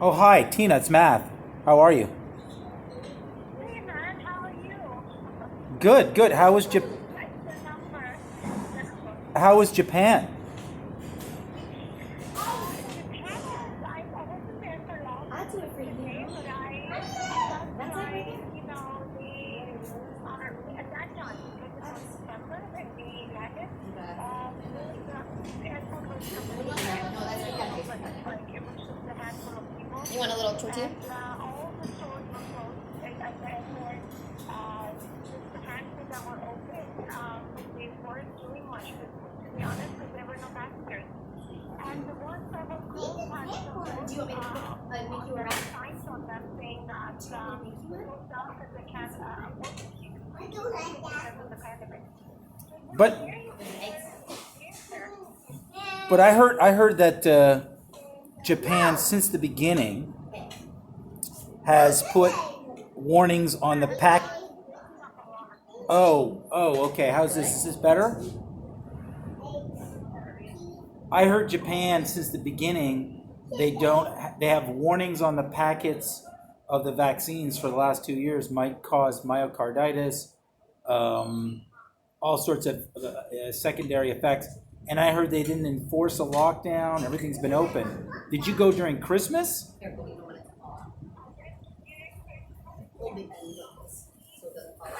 Oh, hi, Tina, it's Matt. How are you? Hey man, how are you? Good, good. What's the number? How was Japan? Japan is, I wasn't there for long per se, but I got they are, at that time, because it was December when we landed, the airport was completely empty, but like it was just a handful of people, You want a little tortilla? and all the stores were closed at the airport. Just the handful that were open, they weren't doing much business, to be honest, because there were no passengers. And the ones that were closed had Do you want me to make you around? signs on them saying that closed down because they can't afford to keep because of the pandemic. But Yes, sir. but I heard that Japan, since the beginning, has put warnings on the pack. Oh, okay. How's this? Is this better? I heard Japan, since the beginning, they have warnings on the packets of the vaccines for the last 2 years might cause myocarditis, all sorts of secondary effects. And I heard they didn't enforce a lockdown. Everything's been open. Did you go during Christmas? Careful, you don't want it to fall. Hold it and look this so it doesn't fall out.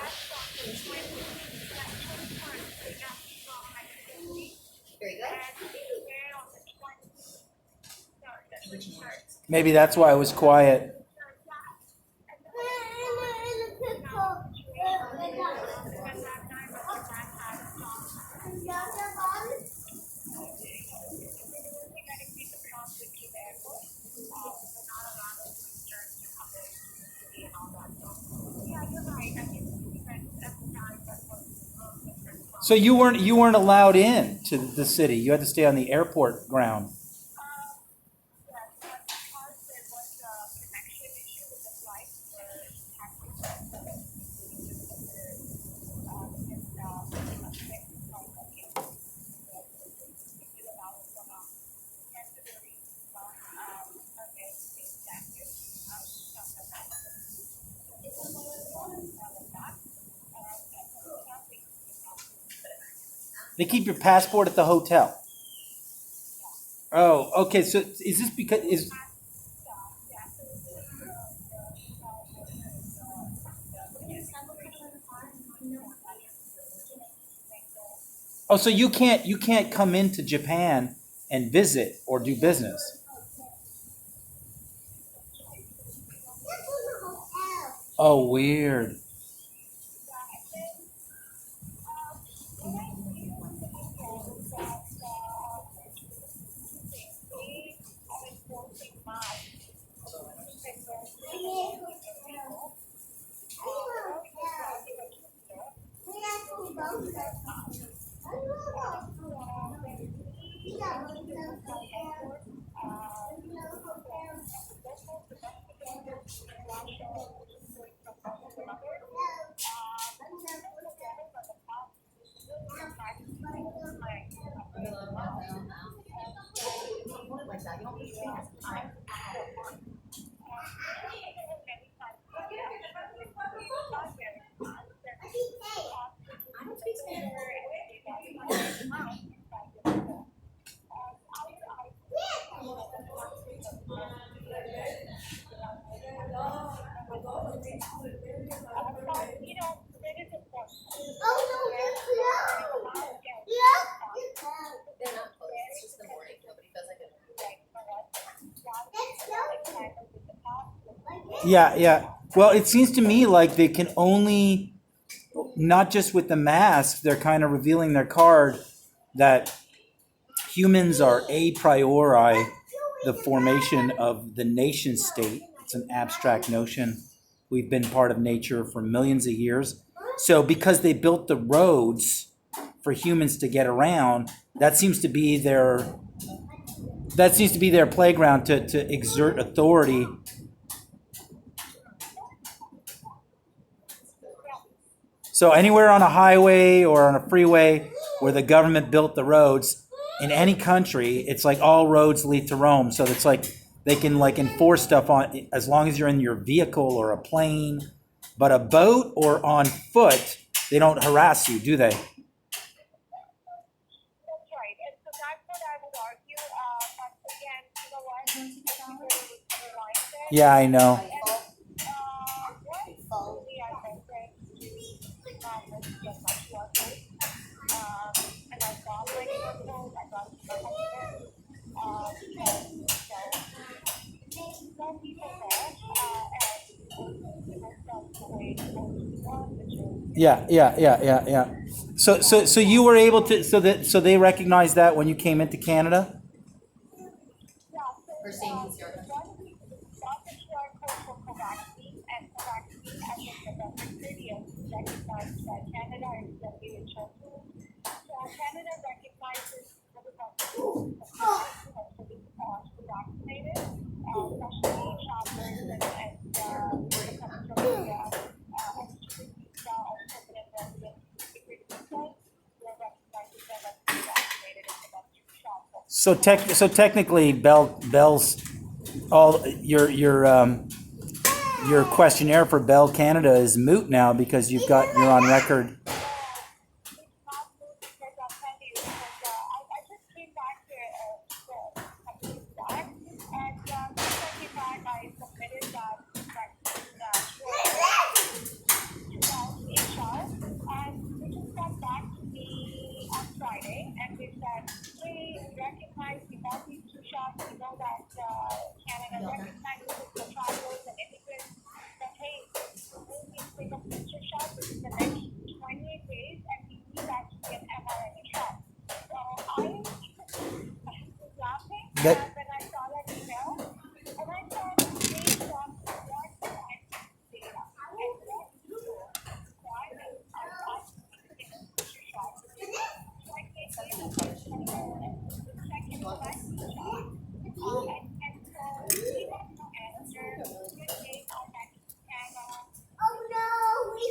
Very good. Maybe that's why it was quiet. So you weren't allowed in to the city. You had to stay on the airport ground. They keep your passport at the hotel. Oh, okay. So is this because is oh so you can't come into Japan and visit or do business? Oh, weird. Hold it like that. You don't put your fingers in time. I don't speak Spanish. They're not closed. It's just the morning. Nobody does like it. Yeah, yeah. Well, it seems to me like they can only, not just with the mask, they're kind of revealing their card that humans are a priori the formation of the nation state. It's an abstract notion. We've been part of nature for millions of years. So because they built the roads for humans to get around, that seems to be their playground to exert authority. So anywhere on a highway or on a freeway where the government built the roads, in any country, it's like all roads lead to Rome. So it's like they can like enforce stuff on as long as you're in your vehicle or a plane, but a boat or on foot, they don't harass you, do they? That's right. And so that's what I would argue. But again, you know what? I think there was blinded. Yeah, I know. And really, I think that let's get my QR code. And I got my QR code. I got my husband. So some people there, and that's the way it's supposed to be. Yeah. So you were able to, so they recognized that when you came into Canada? For same PCR. Canada recognizes what is called vaccinated, especially shoppers and when it comes from the permanent resident security visas, they're recognizing them as vaccinated in the next shop. So technically, Bell's all your questionnaire for Bell Canada is moot now because you're on record. That When I saw that email, and I thought, based on what I data and what you why I shot, so I gave them a second vaccine shot, and so we got no answer. Good day, I'm back in Canada. Oh no, we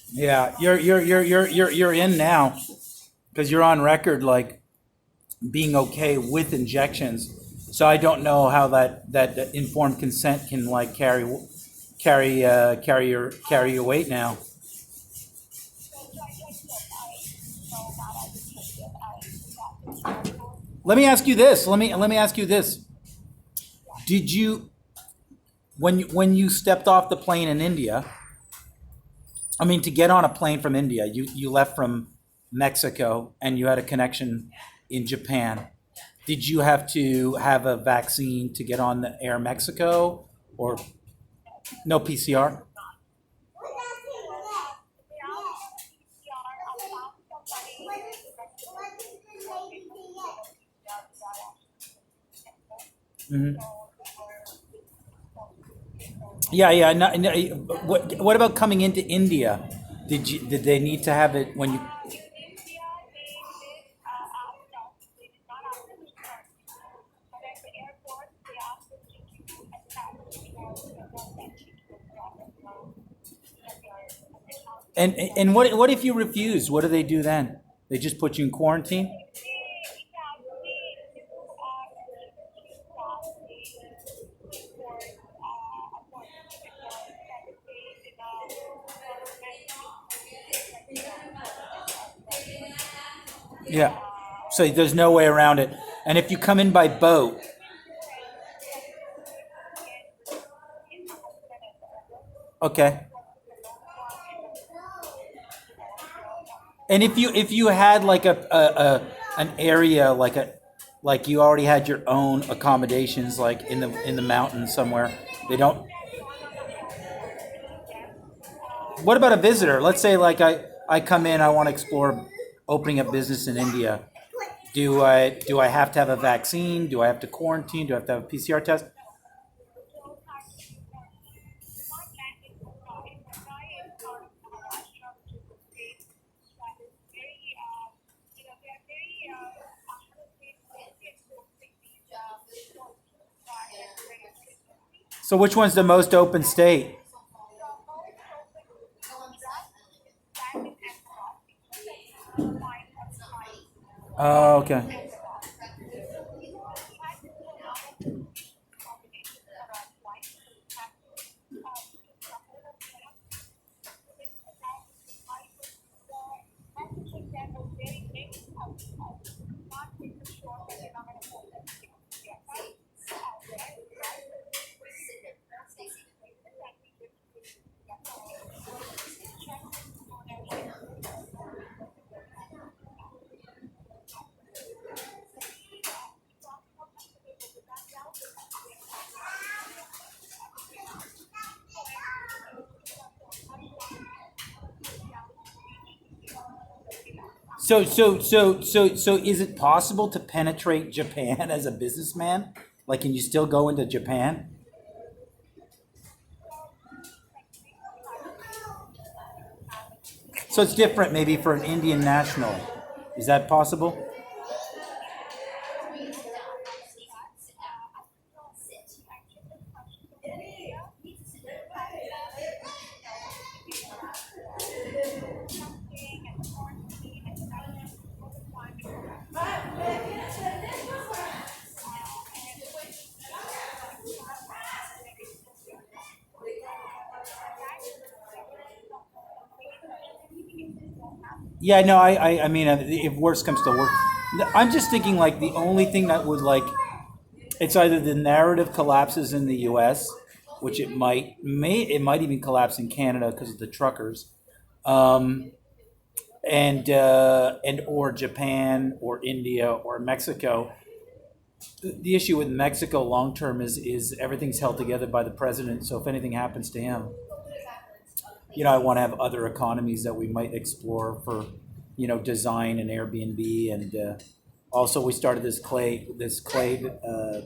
Yeah, you're in now because you're on record like being okay with injections. So I don't know how that informed consent can like carry your weight now. Let me ask you this. Let me ask you this. Did you when you stepped off the plane in India? I mean, to get on a plane from India, you left from Mexico and you had a connection in Japan. Did you have to have a vaccine to get on the Air Mexico or no PCR? Mm-hmm. Yeah. No, what about coming into India? Did they need to have it when you? And what if you refuse? What do they do then? They just put you in quarantine? Yeah. So there's no way around it. And if you come in by boat, okay. And if you had like an area like you already had your own accommodations like in the mountains somewhere, they don't. What about a visitor? Let's say like I come in, I want to explore opening a business in India. Do I have to have a vaccine? Do I have to quarantine? Do I have to have a PCR test? So which one's the most open state? Oh, okay. So is it possible to penetrate Japan as a businessman? Like, can you still go into Japan? So it's different maybe for an Indian national. Is that possible? Yeah, no, I mean, if worse comes to worse, I'm just thinking like the only thing that would like, it's either the narrative collapses in the U.S., which it might even collapse in Canada because of the truckers, um, and or Japan or India or Mexico. The issue with Mexico long term is everything's held together by the president. So if anything happens to him, I want to have other economies that we might explore for, design and Airbnb, and also we started this clay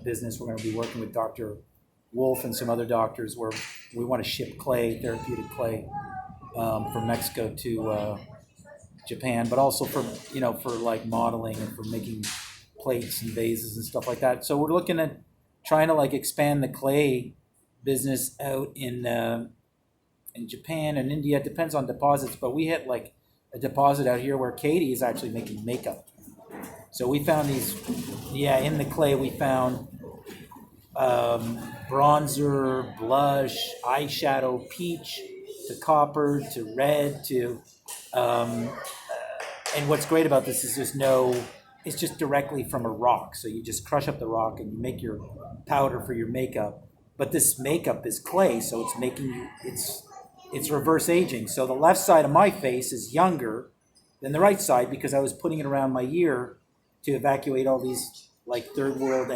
business. We're going to be working with Dr. Wolf and some other doctors where we want to ship therapeutic clay, from Mexico to Japan, but also for like modeling and for making plates and vases and stuff like that. So we're looking at trying to like expand the clay business out in Japan and India. It depends on deposits, but we hit like a deposit out here where Katie is actually making makeup. So we found in the clay we found bronzer, blush, eyeshadow, peach to copper to red to, and what's great about this is it's just directly from a rock. So you just crush up the rock and you make your powder for your makeup. But this makeup is clay, so it's reverse aging. So the left side of my face is younger than the right side because I was putting it around my ear to evacuate all these like third world